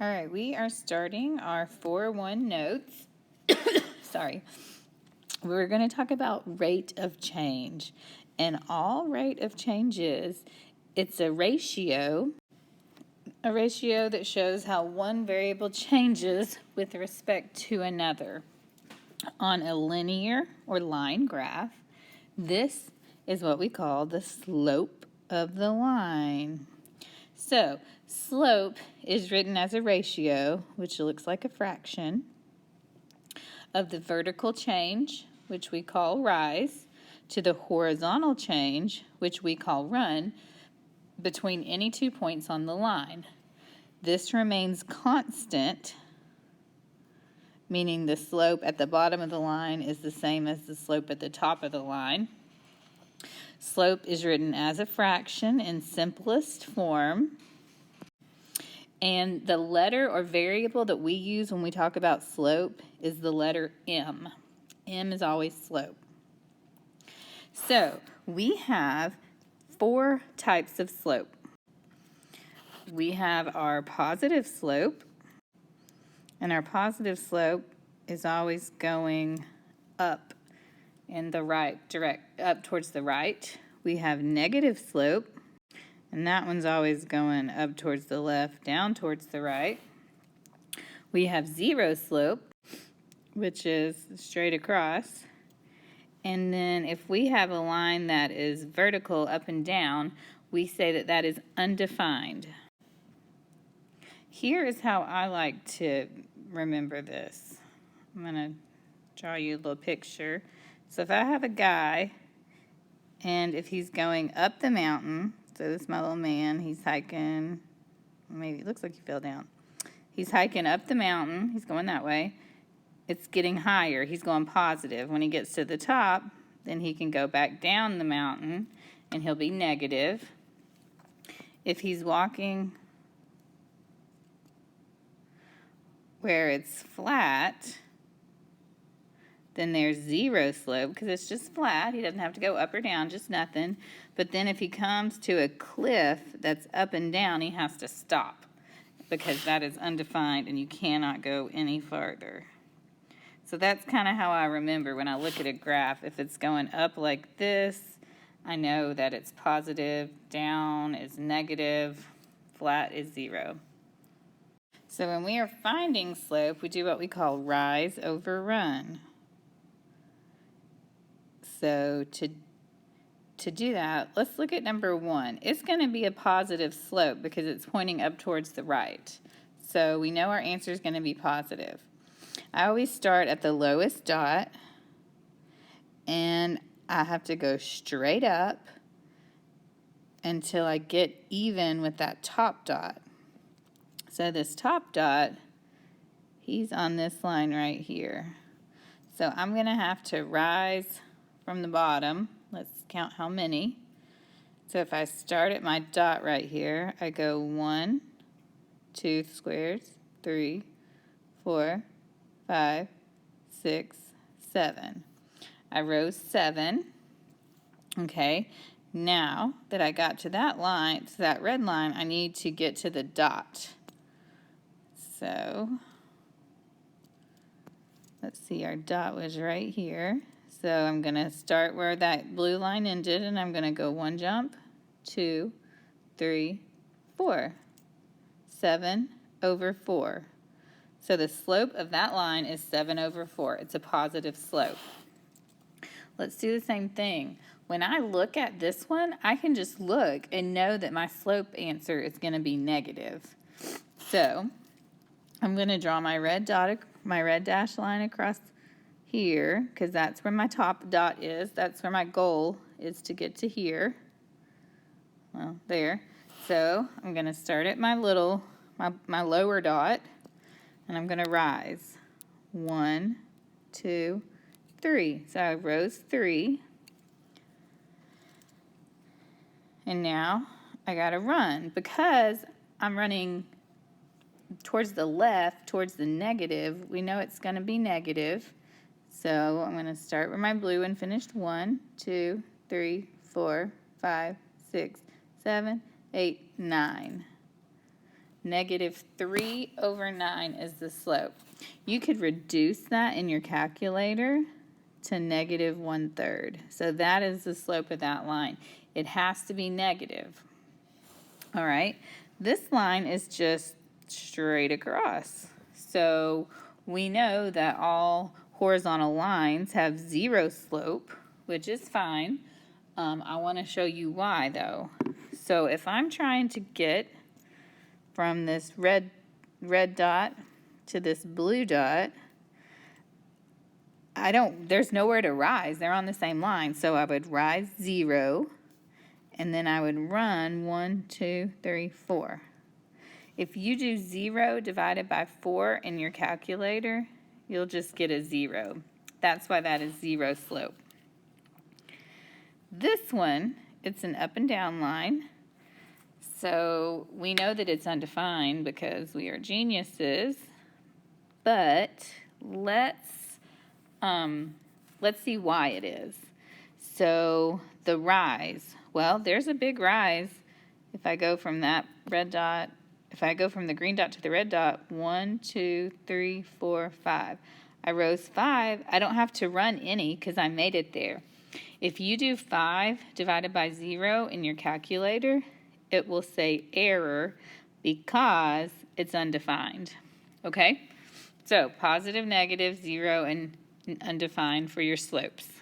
All right, we are starting our 4-1 notes. Sorry. We're going to talk about rate of change. And all rate of change is, it's a ratio that shows how one variable changes with respect to another. On a linear or line graph, this is what we call the slope of the line. So, slope is written as a ratio, which looks like a fraction, of the vertical change, which we call rise, to the horizontal change, which we call run, between any 2 points on the line. This remains constant, meaning the slope at the bottom of the line is the same as the slope at the top of the line. Slope is written as a fraction in simplest form. And the letter or variable that we use when we talk about slope is the letter M. M is always slope. So we have 4 types of slope. We have our positive slope, and our positive slope is always going up in the right up towards the right. We have negative slope, and that one's always going up towards the left, down towards the right. We have zero slope, which is straight across. And then if we have a line that is vertical up and down, we say that that is undefined. Here is how I like to remember this. I'm going to draw you a little picture. So if I have a guy, and if he's going up the mountain, so this is my little man, he's hiking, maybe it looks like he fell down. He's hiking up the mountain, he's going that way. It's getting higher, he's going positive. When he gets to the top, then he can go back down the mountain, and he'll be negative. If he's walking where it's flat, then there's zero slope because it's just flat. He doesn't have to go up or down, just nothing. But then if he comes to a cliff that's up and down, he has to stop because that is undefined and you cannot go any farther. So that's kind of how I remember when I look at a graph. If it's going up like this, I know that it's positive, down is negative, flat is zero. So when we are finding slope, we do what we call rise over run. So to do that, let's look at number 1. It's going to be a positive slope because it's pointing up towards the right. So we know our answer is going to be positive. I always start at the lowest dot, and I have to go straight up until I get even with that top dot. So this top dot, he's on this line right here. So I'm going to have to rise from the bottom. Let's count how many. So if I start at my dot right here, I go 1, 2 squares, 3, 4, 5, 6, 7. I rose 7. Okay, now that I got to that line, to that red line, I need to get to the dot. So let's see, our dot was right here. So I'm going to start where that blue line ended, and I'm going to go 1 jump, 2, 3, 4. 7 over 4. So the slope of that line is 7 over 4. It's a positive slope. Let's do the same thing. When I look at this one, I can just look and know that my slope answer is going to be negative. So I'm going to draw my red dashed line across here because that's where my top dot is. That's where my goal is to get to here. Well, there. So I'm going to start at my lower dot, and I'm going to rise. 1, 2, 3. So I rose 3. And now I got to run because I'm running towards the left, towards the negative. We know it's going to be negative. So I'm going to start with my blue and finish 1, 2, 3, 4, 5, 6, 7, 8, 9. -3/9 is the slope. You could reduce that in your calculator to -1/3. So that is the slope of that line. It has to be negative. All right, this line is just straight across. So we know that all horizontal lines have 0 slope, which is fine. I want to show you why though. So if I'm trying to get from this red dot to this blue dot, there's nowhere to rise. They're on the same line. So I would rise 0, and then I would run 1, 2, 3, 4. If you do 0 divided by 4 in your calculator, you'll just get a 0. That's why that is 0 slope. This one, it's an up and down line. So we know that it's undefined because we are geniuses, but let's see why it is. So the rise, well, there's a big rise. If I go from that red dot, if I go from the green dot to the red dot, 1, 2, 3, 4, 5. I rose 5. I don't have to run any because I made it there. If you do 5 divided by 0 in your calculator, it will say error because it's undefined. Okay? So positive, negative, 0, and undefined for your slopes.